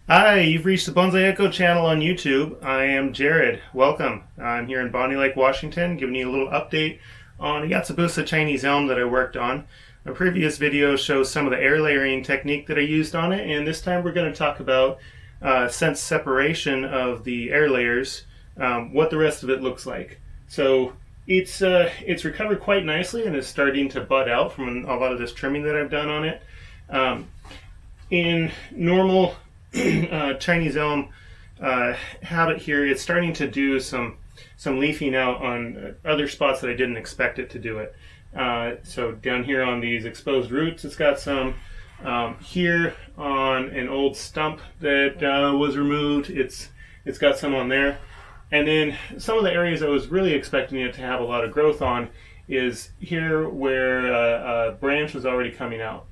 Hi, you've reached the Bonsai Echo channel on YouTube. I am Jared. Welcome. I'm here in Bonnie Lake, Washington, giving you a little update on a Yatsubusa Chinese elm that I worked on. A previous video shows some of the air layering technique that I used on it, and this time we're going to talk about sense separation of the air layers, what the rest of it looks like. So it's recovered quite nicely and is starting to bud out from a lot of this trimming that I've done on it. In normal Chinese elm habit here, it's starting to do some leafing out on other spots that I didn't expect it to do it. So down here on these exposed roots, it's got some. Here on an old stump that was removed, it's got some on there. And then some of the areas I was really expecting it to have a lot of growth on is here where a branch was already coming out.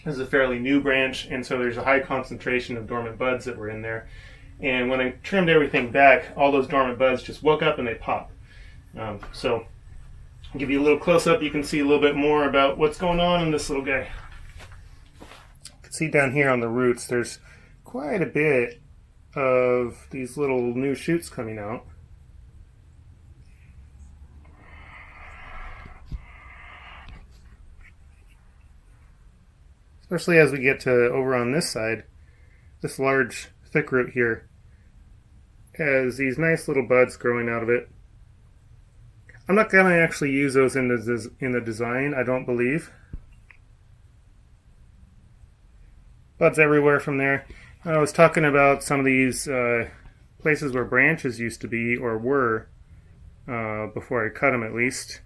This is a fairly new branch, and so there's a high concentration of dormant buds that were in there. And when I trimmed everything back, all those dormant buds just woke up and they pop. So I'll give you a little close-up. You can see a little bit more about what's going on in this little guy. You can see down here on the roots, there's quite a bit of these little new shoots coming out. Especially as we get to over on this side, this large thick root here has these nice little buds growing out of it. I'm not going to actually use those in the design, I don't believe. Buds everywhere from there. I was talking about some of these places where branches used to be, or were, before I cut them at least.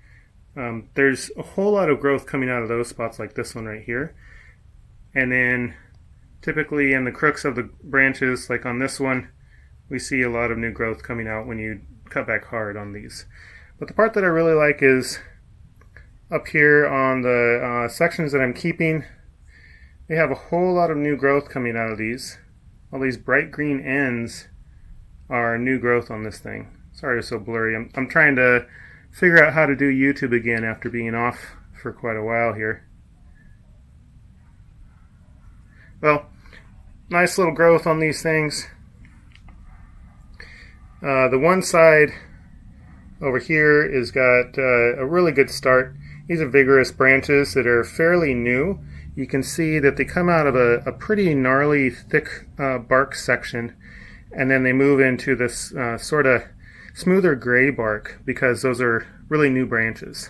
There's a whole lot of growth coming out of those spots, like this one right here. And then typically in the crooks of the branches, like on this one, we see a lot of new growth coming out when you cut back hard on these. But the part that I really like is up here on the sections that I'm keeping. They have a whole lot of new growth coming out of these. All these bright green ends are new growth on this thing. Sorry it's so blurry. I'm trying to figure out how to do YouTube again after being off for quite a while here. Well, nice little growth on these things. The one side over here has got a really good start. These are vigorous branches that are fairly new. You can see that they come out of a pretty gnarly, thick bark section, and then they move into this sort of smoother gray bark because those are really new branches.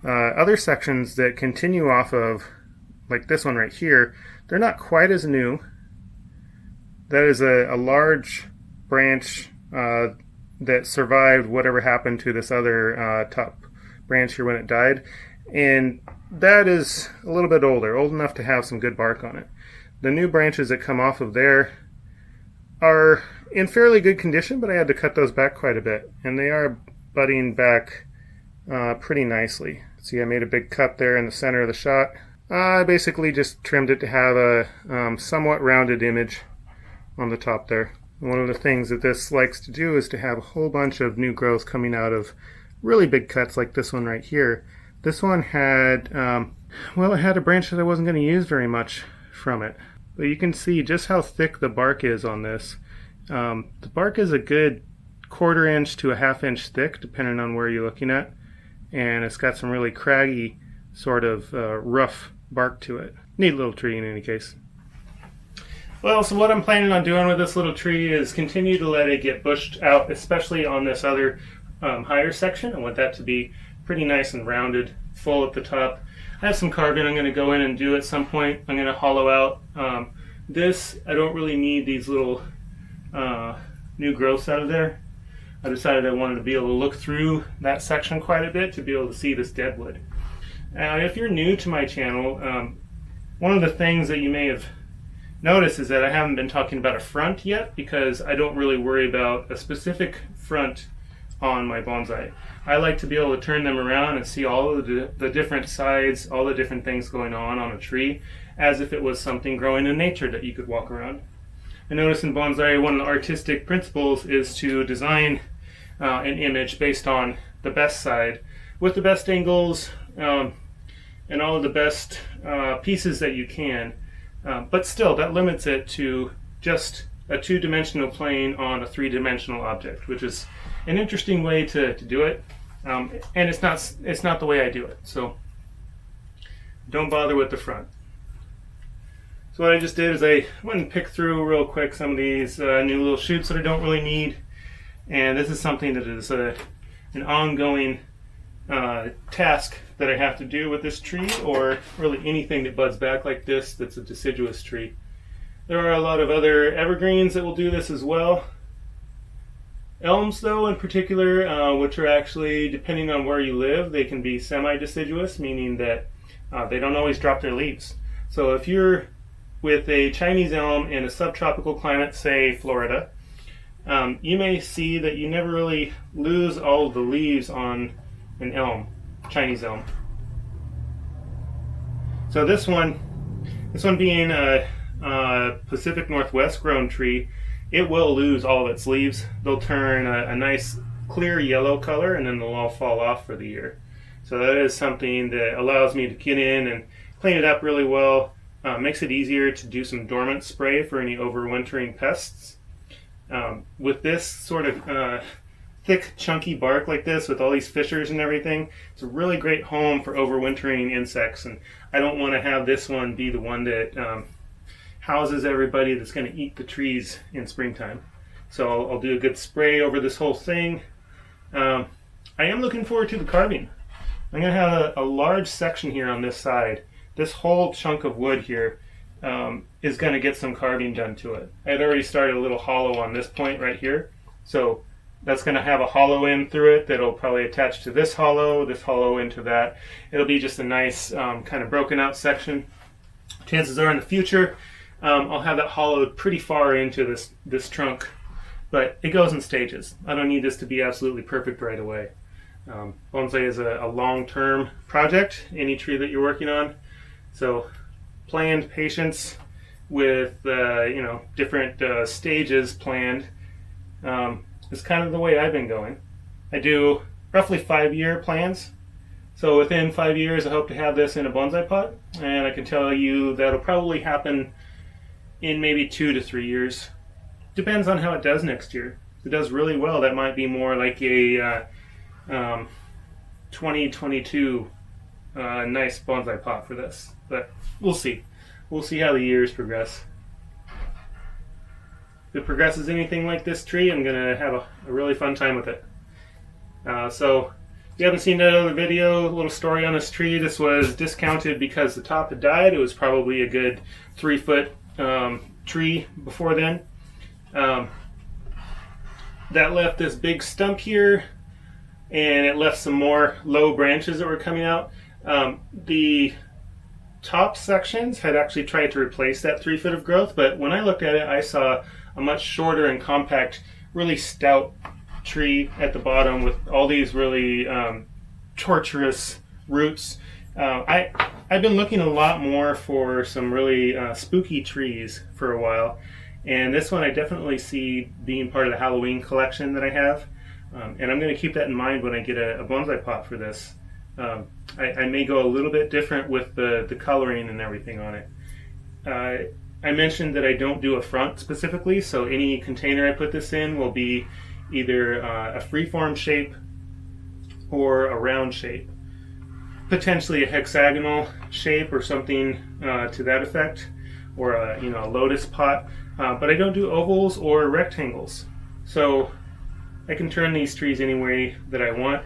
Other sections that continue off of, like this one right here, they're not quite as new. That is a large branch that survived whatever happened to this other top branch here when it died. And that is a little bit older, old enough to have some good bark on it. The new branches that come off of there are in fairly good condition, but I had to cut those back quite a bit. And they are budding back pretty nicely. See, I made a big cut there in the center of the shot. I basically just trimmed it to have a somewhat rounded image on the top there. One of the things that this likes to do is to have a whole bunch of new growth coming out of really big cuts like this one right here. This one had, well, it had a branch that I wasn't going to use very much from it. But you can see just how thick the bark is on this. The bark is a good 1/4 inch to a 1/2 inch thick, depending on where you're looking at. And it's got some really craggy, sort of rough bark to it. Neat little tree in any case. Well, so what I'm planning on doing with this little tree is continue to let it get bushed out, especially on this other higher section. I want that to be pretty nice and rounded, full at the top. I have some carving I'm going to go in and do at some point. I'm going to hollow out this. I don't really need these little new growths out of there. I decided I wanted to be able to look through that section quite a bit to be able to see this deadwood. If you're new to my channel, one of the things that you may have noticed is that I haven't been talking about a front yet, because I don't really worry about a specific front on my bonsai. I like to be able to turn them around and see all of the different sides, all the different things going on a tree, as if it was something growing in nature that you could walk around. I notice in bonsai, one of the artistic principles is to design an image based on the best side, with the best angles, and all of the best pieces that you can. But still, that limits it to just a two-dimensional plane on a three-dimensional object, which is an interesting way to do it. And it's not the way I do it, so don't bother with the front. So what I just did is I went and picked through real quick some of these new little shoots that I don't really need, and this is something that is an ongoing task that I have to do with this tree, or really anything that buds back like this that's a deciduous tree. There are a lot of other evergreens that will do this as well. Elms, though, in particular, which are actually, depending on where you live, they can be semi-deciduous, meaning that they don't always drop their leaves. So if you're with a Chinese elm in a subtropical climate, say Florida, you may see that you never really lose all of the leaves on an elm, Chinese elm. So this one being a Pacific Northwest grown tree, it will lose all of its leaves. They'll turn a nice clear yellow color, and then they'll all fall off for the year. So that is something that allows me to get in and clean it up really well. Makes it easier to do some dormant spray for any overwintering pests. With this sort of thick, chunky bark like this, with all these fissures and everything, it's a really great home for overwintering insects. And I don't want to have this one be the one that houses everybody that's going to eat the trees in springtime. So I'll do a good spray over this whole thing. I am looking forward to the carving. I'm going to have a large section here on this side. This whole chunk of wood here is going to get some carving done to it. I had already started a little hollow on this point right here. So that's going to have a hollow in through it that'll probably attach to this hollow into that. It'll be just a nice kind of broken out section. Chances are in the future I'll have that hollowed pretty far into this trunk, but it goes in stages. I don't need this to be absolutely perfect right away. Bonsai is a long-term project, any tree that you're working on. So planned patience with different stages planned is kind of the way I've been going. I do roughly 5-year plans. So within 5 years I hope to have this in a bonsai pot, and I can tell you that'll probably happen in maybe 2 to 3 years. Depends on how it does next year. If it does really well, that might be more like a 2022 nice bonsai pot for this. But we'll see. We'll see how the years progress. If it progresses anything like this tree, I'm going to have a really fun time with it. So if you haven't seen that other video, a little story on this tree, this was discounted because the top had died. It was probably a good 3-foot tree before then. That left this big stump here, and it left some more low branches that were coming out. The top sections had actually tried to replace that 3 foot of growth, but when I looked at it, I saw a much shorter and compact, really stout tree at the bottom with all these really tortuous roots. I've been looking a lot more for some really spooky trees for a while, and this one I definitely see being part of the Halloween collection that I have, and I'm going to keep that in mind when I get a bonsai pot for this. I may go a little bit different with the coloring and everything on it. I mentioned that I don't do a front specifically, so any container I put this in will be either a freeform shape or a round shape. Potentially a hexagonal shape or something to that effect, or a lotus pot, but I don't do ovals or rectangles. So I can turn these trees any way that I want,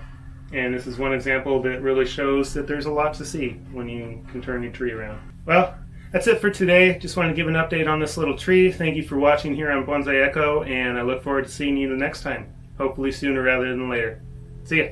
and this is one example that really shows that there's a lot to see when you can turn your tree around. Well, that's it for today. Just wanted to give an update on this little tree. Thank you for watching here on Bonsai Echo, and I look forward to seeing you the next time. Hopefully sooner rather than later. See ya.